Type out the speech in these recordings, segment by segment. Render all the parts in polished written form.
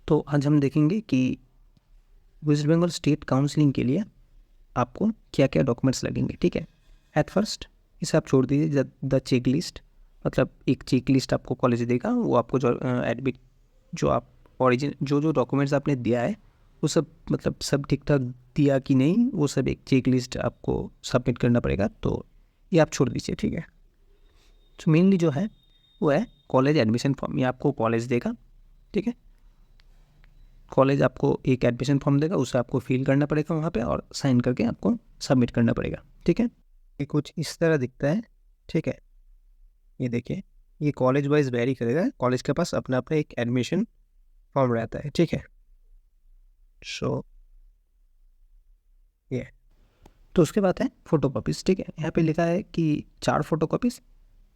तो आज हम देखेंगे कि वेस्ट बंगाल स्टेट काउंसलिंग के लिए आपको क्या क्या डॉक्यूमेंट्स लगेंगे। ठीक है, एट फर्स्ट इसे आप छोड़ दीजिए द चेक लिस्ट। मतलब एक चेक लिस्ट आपको कॉलेज देगा, वो आपको जो एडमिट जो आप ओरिजिन जो डॉक्यूमेंट्स आपने दिया है वो सब मतलब सब ठीक ठाक दिया कि नहीं, वो सब एक चेक लिस्ट आपको सबमिट करना पड़ेगा। तो ये आप छोड़ दीजिए। ठीक है, तो मेनली जो है वो है कॉलेज एडमिशन फॉर्म। ये आपको कॉलेज देगा। ठीक है, कॉलेज आपको एक एडमिशन फॉर्म देगा, उसे आपको फिल करना पड़ेगा वहाँ पे और साइन करके आपको सबमिट करना पड़ेगा। ठीक है, ये कुछ इस तरह दिखता है। ठीक है, ये देखिए, ये कॉलेज वाइज वेरी करेगा। कॉलेज के पास अपना अपना एक एडमिशन फॉर्म रहता है। ठीक है, सो ये तो उसके बाद है फोटो कॉपीज़। ठीक है, यहाँ पे लिखा है कि 4 फोटो कॉपीज़,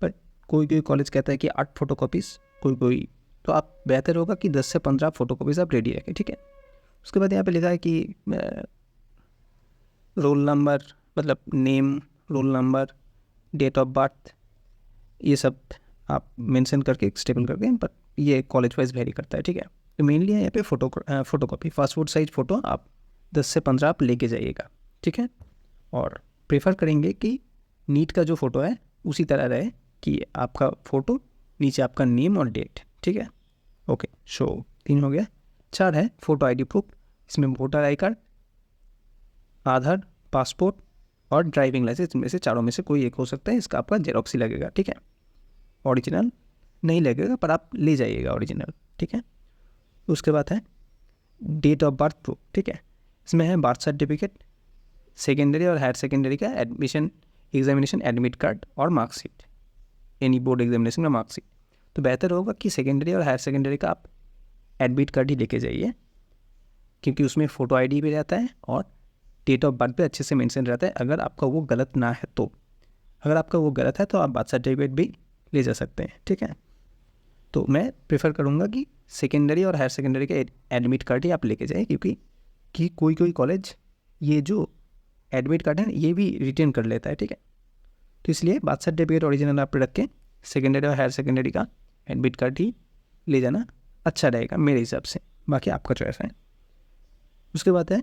बट कोई कोई कॉलेज कहता है कि 8 फोटो कॉपीज़, कोई तो आप बेहतर होगा कि 10 से 15 फोटो कॉपीज़ आप रेडी रखें। ठीक है, उसके बाद यहाँ पे लिखा है कि रोल नंबर, मतलब name, roll number, date of birth, ये सब आप मेंशन करके एक स्टेबल करके, पर ये कॉलेज वाइज वेरी करता है। ठीक है, तो मेनली यहाँ पे photo copy passport size photo आप 10 से 15 आप लेके जाइएगा। ठीक है, और प्रेफर करेंगे कि नीट का जो फ़ोटो है उसी तरह रहे कि आपका फ़ोटो नीचे आपका नेम और डेट। ठीक है, ओके, सो 3 हो गया। 4 है फ़ोटो आईडी प्रूफ। इसमें voter I card, Aadhaar, passport और ड्राइविंग लाइसेंस में से चारों में से कोई एक हो सकता है। इसका आपका जेरोक्स ही लगेगा। ठीक है, ओरिजिनल नहीं लगेगा, पर आप ले जाइएगा ओरिजिनल। ठीक है, उसके बाद है डेट ऑफ बर्थ प्रूफ। ठीक है, इसमें है बर्थ सर्टिफिकेट, सेकेंडरी और हायर सेकेंडरी का एडमिशन एग्जामिनेशन एडमिट कार्ड और मार्कशीट, एनी बोर्ड एग्जामिनेशन का मार्कशीट। तो बेहतर होगा कि सेकेंडरी और हायर सेकेंडरी का आप एडमिट कार्ड ही लेके जाइए, क्योंकि उसमें फ़ोटो आईडी भी रहता है और डेट ऑफ बर्थ भी अच्छे से मेंशन रहता है। अगर आपका वो गलत ना है तो, अगर आपका वो गलत है तो आप बर्थ सर्टिफिकेट भी ले जा सकते हैं। ठीक है, तो मैं प्रेफर करूँगा कि सेकेंडरी और हायर सेकेंडरी का एडमिट कार्ड ही आप लेके जाएँ, क्योंकि कोई कोई कॉलेज ये जो एडमिट कार्ड है ये भी रिटर्न कर लेता है। ठीक है, तो इसलिए बर्थ सर्टिफिकेट ओरिजिनल आप रख के सेकेंडरी और हायर सेकेंडरी का एडमिट कार्ड ही ले जाना अच्छा रहेगा मेरे हिसाब से। बाकी आपका चॉइस है। उसके बाद है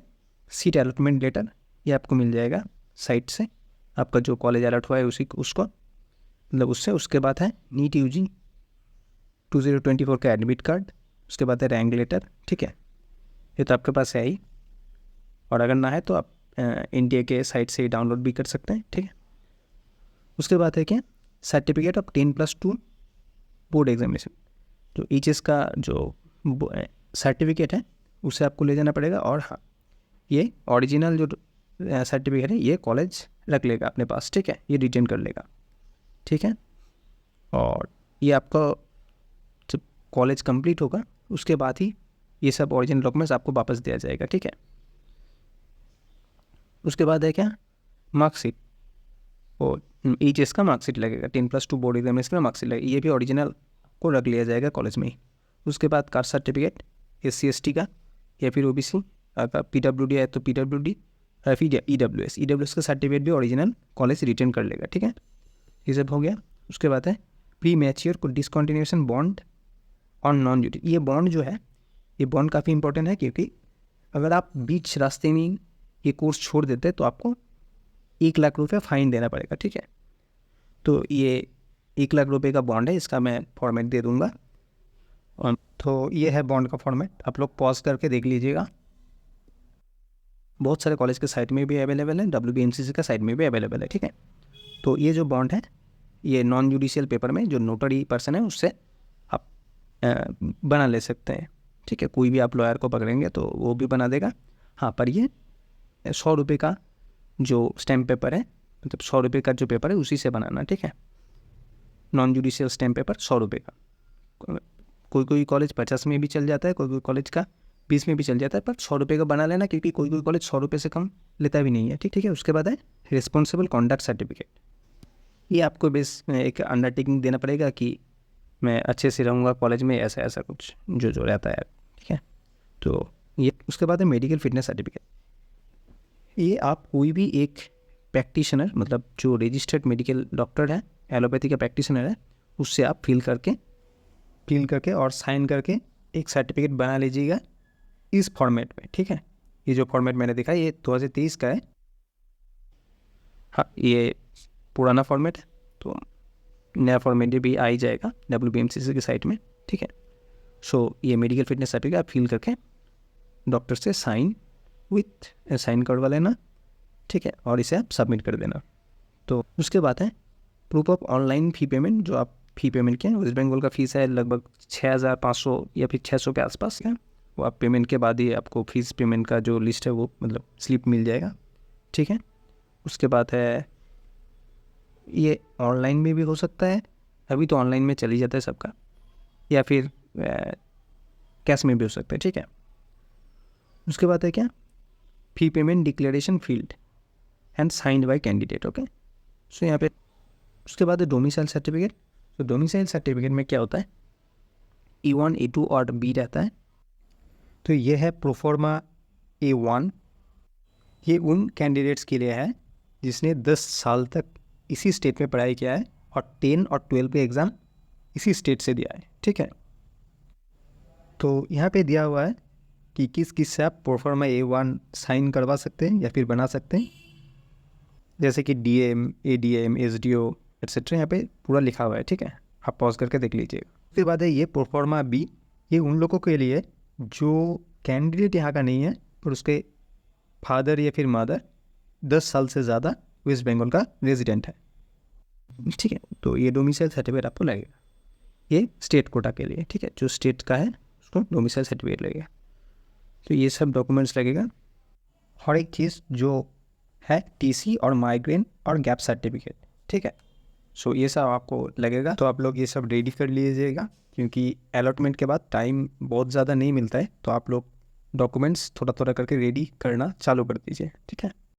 सीट अलॉटमेंट लेटर। ये आपको मिल जाएगा साइट से, आपका जो कॉलेज अलॉट हुआ है उसको मतलब उससे। उसके बाद है नीट यूजी 2024 का एडमिट कार्ड। उसके बाद है रैंक लेटर। ठीक है, ये तो आपके पास है ही, और अगर ना है तो आप इंडिया के साइट से डाउनलोड भी कर सकते हैं। ठीक है, उसके बाद है क्या, सर्टिफिकेट ऑफ 10+2 बोर्ड एग्जामिनेशन। जो एचएस का जो सर्टिफिकेट है उसे आपको ले जाना पड़ेगा। और हाँ, ये ओरिजिनल जो सर्टिफिकेट है ये कॉलेज रख लेगा अपने पास। ठीक है, ये रिटर्न कर लेगा। ठीक है, और ये आपका जब कॉलेज कंप्लीट होगा उसके बाद ही ये सब ओरिजिनल डॉक्यूमेंट्स आपको वापस दिया जाएगा। ठीक है, उसके बाद है क्या, मार्कशीट। और एचएस का मार्कशीट लगेगा, 10+2 बोर्ड एग्जामिनेशन का मार्कशीट लगेगा, ये भी ओरिजिनल को रख लिया जाएगा कॉलेज में ही। उसके बाद कास्ट सर्टिफिकेट SC ST का, या फिर OBC, अगर PWD है तो PWD, या फिर EWS का सर्टिफिकेट भी ओरिजिनल कॉलेज रिटर्न कर लेगा। ठीक है, ये सब हो गया। उसके बाद है प्री मैच्योर को डिसकंटिन्यूएशन बॉन्ड और नॉन ड्यूटी। ये बॉन्ड जो है, ये बॉन्ड काफ़ी इंपॉर्टेंट है, क्योंकि अगर आप बीच रास्ते में ये कोर्स छोड़ देते हैं तो आपको 1 लाख रुपये फ़ाइन देना पड़ेगा। ठीक है, तो ये 1 लाख रुपये का बॉन्ड है, इसका मैं फॉर्मेट दे दूँगा। तो ये है बॉन्ड का फॉर्मेट, आप लोग पॉज करके देख लीजिएगा। बहुत सारे कॉलेज के साइट में भी अवेलेबल है, WBMCC का साइट में भी अवेलेबल है। ठीक है, तो ये जो बॉन्ड है ये नॉन जुडिशियल पेपर में जो नोटरी पर्सन है उससे आप बना ले सकते हैं। ठीक है, कोई भी आप लॉयर को पकड़ेंगे तो वो भी बना देगा। हाँ, पर ये 100 रुपये का जो स्टैम्प पेपर है, मतलब 100 रुपये का जो पेपर है उसी से बनाना। ठीक है, नॉन जुडिशियल स्टैम्प पेपर 100 रुपये का। कोई कोई कॉलेज 50 में भी चल जाता है, कोई कोई कॉलेज का 20 में भी चल जाता है, पर 100 रुपये का बना लेना, क्योंकि कोई कोई कॉलेज 100 रुपये से कम लेता भी नहीं है। ठीक है, उसके बाद है रिस्पॉन्सिबल कॉन्डक्ट सर्टिफिकेट। ये आपको बेस एक अंडरटेकिंग देना पड़ेगा कि मैं अच्छे से रहूँगा कॉलेज में, ऐसा ऐसा कुछ जो रहता है। ठीक है, तो ये उसके बाद है मेडिकल फिटनेस सर्टिफिकेट। ये आप कोई भी एक प्रैक्टिशनर, मतलब जो रजिस्टर्ड मेडिकल डॉक्टर है, एलोपैथी का प्रैक्टिशनर है, उससे आप फिल करके और साइन करके एक सर्टिफिकेट बना लीजिएगा इस फॉर्मेट में, ठीक है। ये जो फॉर्मेट मैंने दिखा ये 2023 का है, हाँ ये पुराना फॉर्मेट है, तो नया फॉर्मेट भी आ ही जाएगा WBMCC की साइट में, ठीक है। सो ये मेडिकल फिटनेस सर्टिफिकेट आप फिल करके डॉक्टर से साइन करवा लेना, ठीक है, और इसे आप सबमिट कर देना। तो उसके बाद है proof of online fee payment, जो आप फ़ी पेमेंट किए। वेस्ट बंगाल का फ़ीस है लगभग 6500 या फिर 600 के आसपास है। वो आप पेमेंट के बाद ही आपको फीस पेमेंट का जो लिस्ट है वो मतलब स्लिप मिल जाएगा, ठीक है। उसके बाद है ये ऑनलाइन में भी हो सकता है, अभी तो ऑनलाइन में चली जाता है सबका, या फिर कैश में भी हो सकता है, ठीक है। उसके बाद है क्या, fee payment declaration filled and signed by candidate, okay. So यहाँ पे उसके बाद है डोमिसाइल सर्टिफिकेट। तो डोमिसाइल सर्टिफिकेट में क्या होता है, E1 E2 और B रहता है। तो ये है प्रोफॉर्मा A1, ये उन कैंडिडेट्स के लिए है जिसने 10 साल तक इसी स्टेट में पढ़ाई किया है और 10 और 12 पे एग्ज़ाम इसी स्टेट से दिया है, ठीक है। तो यहाँ पे दिया हुआ है कि किस किस से आप प्रोफॉर्मा A1 साइन करवा सकते हैं या फिर बना सकते हैं, जैसे कि DM, ADM, SDO एट्सेट्रा, यहाँ पे पूरा लिखा हुआ है, ठीक है। आप पॉज करके देख लीजिएगा। उसके बाद है ये प्रोफॉर्मा B, ये उन लोगों के लिए जो कैंडिडेट यहाँ का नहीं है पर उसके फादर या फिर मदर 10 साल से ज़्यादा वेस्ट बंगाल का रेजिडेंट है, ठीक है। तो ये डोमिसाइल सर्टिफिकेट आपको लगेगा, ये स्टेट कोटा के लिए, ठीक है। जो स्टेट का है उसको डोमिसाइल सर्टिफिकेट लगेगा। तो ये सब डॉक्यूमेंट्स लगेगा। हर एक चीज़ जो है TC और माइग्रेन और गैप सर्टिफिकेट, ठीक है। सो ये सब आपको लगेगा। तो आप लोग ये सब रेडी कर लीजिएगा, क्योंकि अलॉटमेंट के बाद टाइम बहुत ज़्यादा नहीं मिलता है। तो आप लोग डॉक्यूमेंट्स थोड़ा थोड़ा करके रेडी करना चालू कर दीजिए, ठीक है।